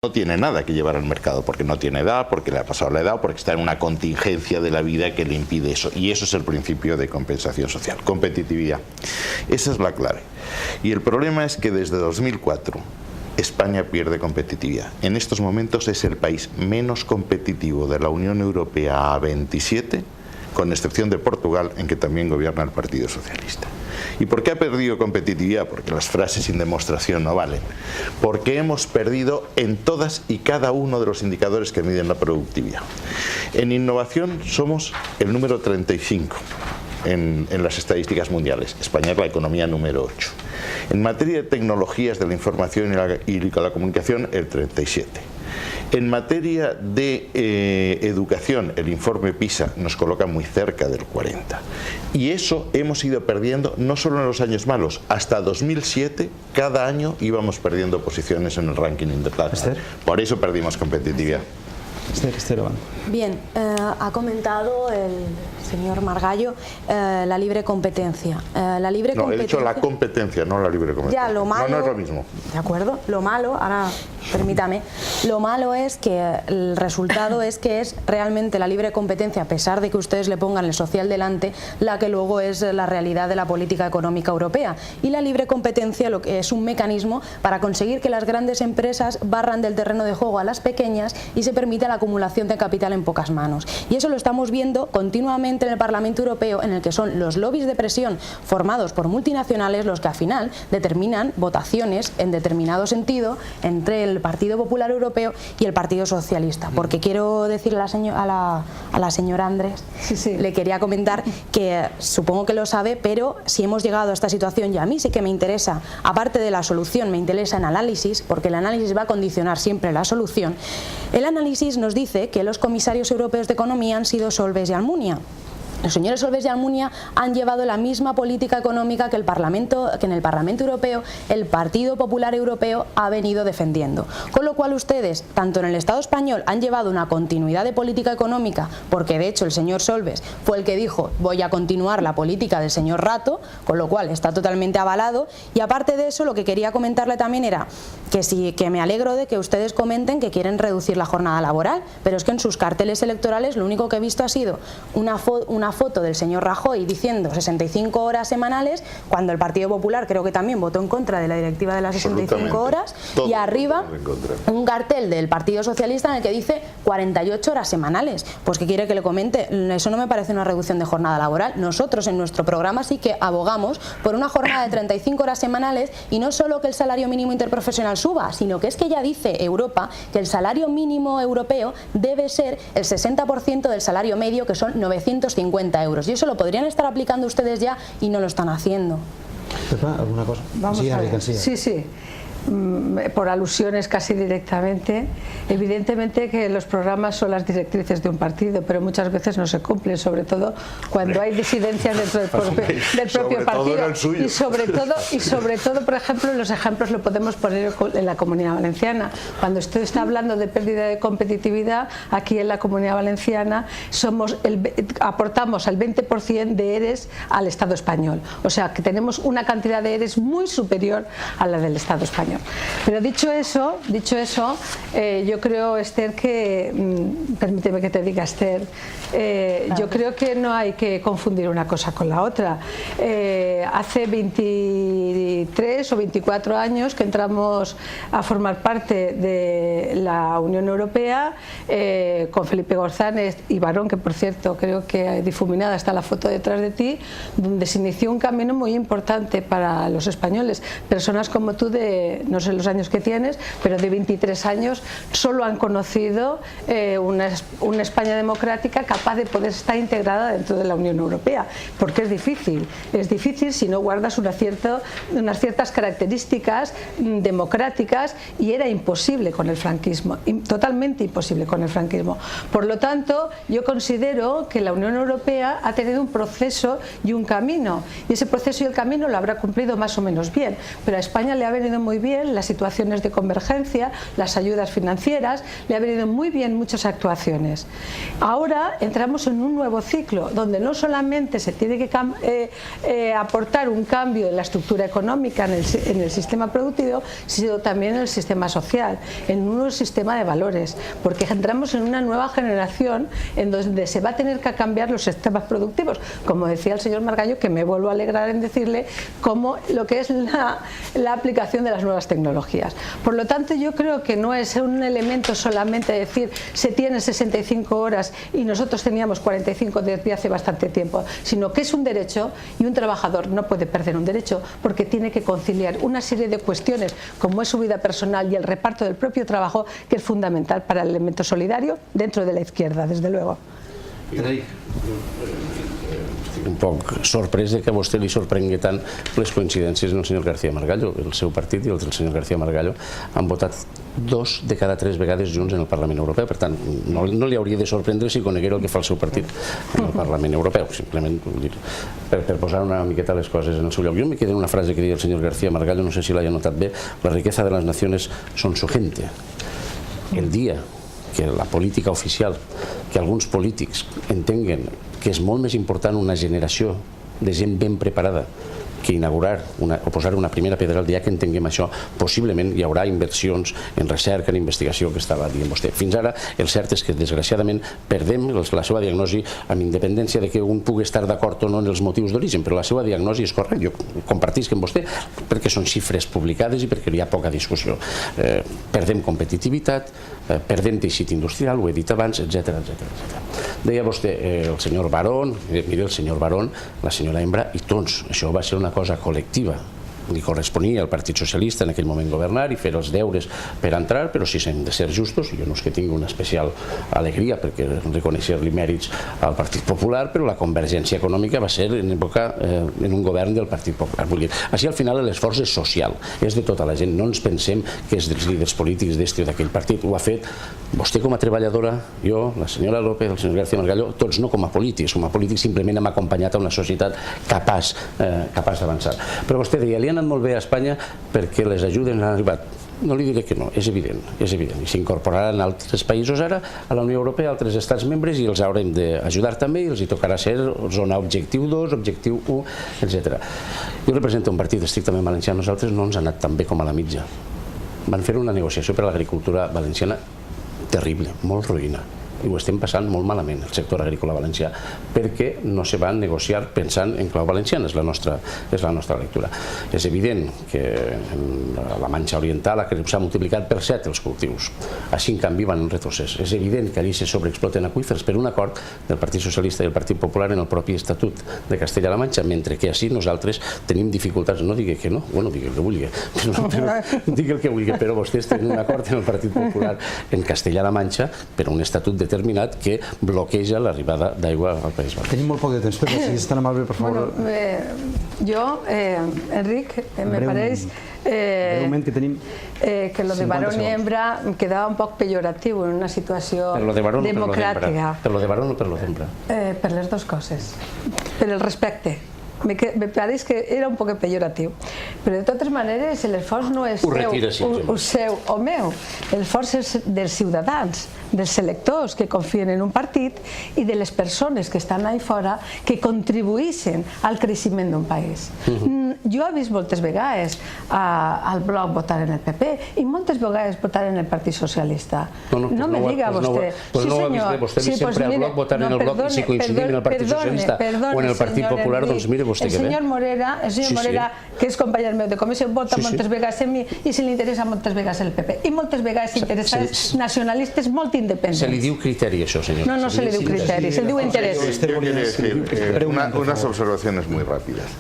no tiene nada que llevar al mercado, porque no tiene edad, porque le ha pasado la edad, o porque está en una contingencia de la vida que le impide eso. Y eso es el principio de compensación social, competitividad. Esa es la clave. Y el problema es que desde 2004 España pierde competitividad. En estos momentos es el país menos competitivo de la Unión Europea a 27, con excepción de Portugal, en que también gobierna el Partido Socialista. ¿Y por qué ha perdido competitividad? Porque las frases sin demostración no valen. Porque hemos perdido en todas y cada uno de los indicadores que miden la productividad. En innovación somos el número 35 en las estadísticas mundiales. España es la economía número 8. En materia de tecnologías de la información y la comunicación, el 37. En materia de educación, el informe PISA nos coloca muy cerca del 40. Y eso hemos ido perdiendo no solo en los años malos, hasta 2007 cada año íbamos perdiendo posiciones en el ranking internacional. Por eso perdimos competitividad. Bien, ha comentado el señor Margallo la libre competencia. No, he dicho la competencia, no la libre competencia. Ya, lo malo, no es lo mismo. De acuerdo, lo malo, ahora permítame, lo malo es que el resultado es que es realmente la libre competencia, a pesar de que ustedes le pongan el social delante, la que luego es la realidad de la política económica europea. Y la libre competencia lo que es un mecanismo para conseguir que las grandes empresas barran del terreno de juego a las pequeñas y se permita la acumulación de capital en pocas manos. Y eso lo estamos viendo continuamente en el Parlamento Europeo, en el que son los lobbies de presión formados por multinacionales los que al final determinan votaciones en determinado sentido entre el Partido Popular Europeo y el Partido Socialista. Porque quiero decirle a la señora Andrés, le quería comentar que supongo que lo sabe, pero si hemos llegado a esta situación, y a mí sí que me interesa, aparte de la solución, me interesa el análisis, porque el análisis va a condicionar siempre la solución. El análisis nos dice que los comisarios europeos de Economía han sido Solbes y Almunia. Los señores Solbes y Almunia han llevado la misma política económica que en el Parlamento Europeo el Partido Popular Europeo ha venido defendiendo. Con lo cual ustedes, tanto en el Estado español, han llevado una continuidad de política económica, porque de hecho el señor Solbes fue el que dijo voy a continuar la política del señor Rato, con lo cual está totalmente avalado. Y aparte de eso, lo que quería comentarle también era que me alegro de que ustedes comenten que quieren reducir la jornada laboral, pero es que en sus carteles electorales lo único que he visto ha sido una foto del señor Rajoy diciendo 65 horas semanales, cuando el Partido Popular creo que también votó en contra de la directiva de las 65 horas, y arriba un cartel del Partido Socialista en el que dice 48 horas semanales. Pues ¿qué quiere que le comente? Eso no me parece una reducción de jornada laboral. Nosotros en nuestro programa sí que abogamos por una jornada de 35 horas semanales, y no solo que el salario mínimo interprofesional suba, sino que es que ya dice Europa que el salario mínimo europeo debe ser el 60% del salario medio, que son 950 euros. Y eso lo podrían estar aplicando ustedes ya y no lo están haciendo. Pepa, ¿alguna cosa? Vamos a ver. Sí. Por alusiones casi directamente, evidentemente que los programas son las directrices de un partido, pero muchas veces no se cumplen, sobre todo cuando hay disidencias dentro del propio partido, y sobre todo, por ejemplo, los ejemplos lo podemos poner en la Comunidad Valenciana. Cuando usted está hablando de pérdida de competitividad, aquí en la Comunidad Valenciana aportamos el 20% de ERES al Estado español, o sea que tenemos una cantidad de ERES muy superior a la del Estado español. Pero dicho eso, yo creo, Esther, que permíteme que te diga, Esther, yo creo que no hay que confundir una cosa con la otra. Hace 23 o 24 años que entramos a formar parte de la Unión Europea, con Felipe González y Barón, que por cierto creo que difuminada está la foto detrás de ti, donde se inició un camino muy importante para los españoles. Personas como tú de, no sé los años que tienes, pero de 23 años solo han conocido una España democrática capaz de poder estar integrada dentro de la Unión Europea, porque es difícil si no guardas unas ciertas características democráticas, y era imposible con el franquismo, totalmente imposible con el franquismo. Por lo tanto, yo considero que la Unión Europea ha tenido un proceso y un camino, y ese proceso y el camino lo habrá cumplido más o menos bien, pero a España le ha venido muy bien bien las situaciones de convergencia, las ayudas financieras, le ha venido muy bien muchas actuaciones. Ahora entramos en un nuevo ciclo donde no solamente se tiene que aportar un cambio en la estructura económica, en el sistema productivo, sino también en el sistema social, en un nuevo sistema de valores, porque entramos en una nueva generación en donde se va a tener que cambiar los sistemas productivos, como decía el señor Margallo, que me vuelvo a alegrar en decirle, como lo que es la aplicación de las nuevas tecnologías. Por lo tanto, yo creo que no es un elemento solamente decir se tiene 65 horas y nosotros teníamos 45 desde hace bastante tiempo, sino que es un derecho y un trabajador no puede perder un derecho porque tiene que conciliar una serie de cuestiones como es su vida personal y el reparto del propio trabajo, que es fundamental para el elemento solidario dentro de la izquierda, desde luego. Estic un poc sorprès que a vostè li sorprengui tant les coincidències en el senyor García Margallo. El seu partit i el del senyor García Margallo han votat 2 de cada 3 vegades junts en el Parlament Europeu. Per tant, no li hauria de sorprendre si coneguera el que fa el seu partit en el Parlament Europeu. Simplement per posar una miqueta les coses en el seu lloc. Jo me quedé en una frase que deia el senyor García Margallo, no sé si l'haya notat bé: la riqueza de las naciones son su gente. El dia que la política oficial, que alguns polítics entenguen que és molt més important una generació de gent ben preparada que inaugurar o posar una primera pedra, el dia que entenguem això, possiblement hi haurà inversions en recerca, en investigació, que estava dient vostè. Fins ara, el cert és que, desgraciadament, perdem la seva diagnosi amb independència de que un pugui estar d'acord o no en els motius d'origen, però la seva diagnosi és correcta. Jo compartisc amb vostè perquè són xifres publicades i perquè hi ha poca discussió. Perdem competitivitat, perdem teixit industrial, ho he dit abans, etc. Deia vostè el senyor Barón, mira el senyor Barón, la senyora Embra i tots. Això va ser una cosa col·lectiva. Li corresponia al Partit Socialista en aquell moment governar i fer els deures per entrar, però si hem de ser justos, jo no és que tingui una especial alegria perquè reconèixer-li mèrits al Partit Popular, però la convergència econòmica va ser en un govern del Partit Popular. Vull dir, així al final l'esforç és social, és de tota la gent, no ens pensem que és dels líders polítics d'este o d'aquell partit. Ho ha fet vostè com a treballadora, jo, la senyora López, el senyor García Margallo, tots no com a polítics. Com a polítics simplement hem acompanyat a una societat capaç d'avançar. Però vostè deia, li han anat molt bé a Espanya perquè les ajudes han arribat. No li diré que no, és evident, és evident. I s'incorporaran altres països ara a la Unió Europea, altres estats membres, i els haurem d'ajudar també, i els hi tocarà ser zona objectiu 2, objectiu 1, etc. Jo represento un partit estrictament valencià, nosaltres no ens ha anat tan bé com a la mitja. Van fer una negociació per a l'agricultura valenciana terrible, molt ruïna. I ho estem passant molt malament, el sector agrícola valencià, perquè no se va negociar pensant en clau valenciana, és la nostra lectura. És evident que en la Manxa Oriental s'ha multiplicat per 7 els cultius, així en canvi van en retrocés. És evident que allí se sobreexploten aqüífers per un acord del Partit Socialista i el Partit Popular en el propi Estatut de Castella-La Manxa, mentre que així nosaltres tenim dificultats. No digui que no, bueno, digui el que vulgui, digui el que vulgui, però vostès tenen un acord en el Partit Popular en Castella-La Manxa per un estatut determinat que bloqueja l'arribada d'aigua al País Basc. Tenim molt poc de temps, però si és tan amable, per favor. Jo, Enric, me pareix que lo de Barón i Embra quedava un poc pejoratiu en una situació democràtica. Per lo de Barón o per lo d'Embra? Per les dues coses. Per el respecte. Me pareix que era un poc pejoratiu, però de totes maneres l'esforç no és seu o meu, l'esforç és dels ciutadans, dels electors que confien en un partit i de les persones que estan ahí fora que contribueixen al creixement d'un país. Jo he vist moltes vegades al bloc votar en el PP i moltes vegades votar en el Partit Socialista. No me diga vostè. Pues no ho ha vist bé, vostè ha vist sempre al bloc votar en el bloc, i si coincidim en el Partit Socialista o en el Partit Popular, doncs mire vostè que bé. El senyor Morera, que és company meu de comissió, vota moltes vegades en mi i se li interessa moltes vegades el PP. I moltes vegades interessats nacionalistes molt independents. Se li diu criteri, això, senyor? No se li diu criteri, se li diu interès. Unas observaciones muy rápidas.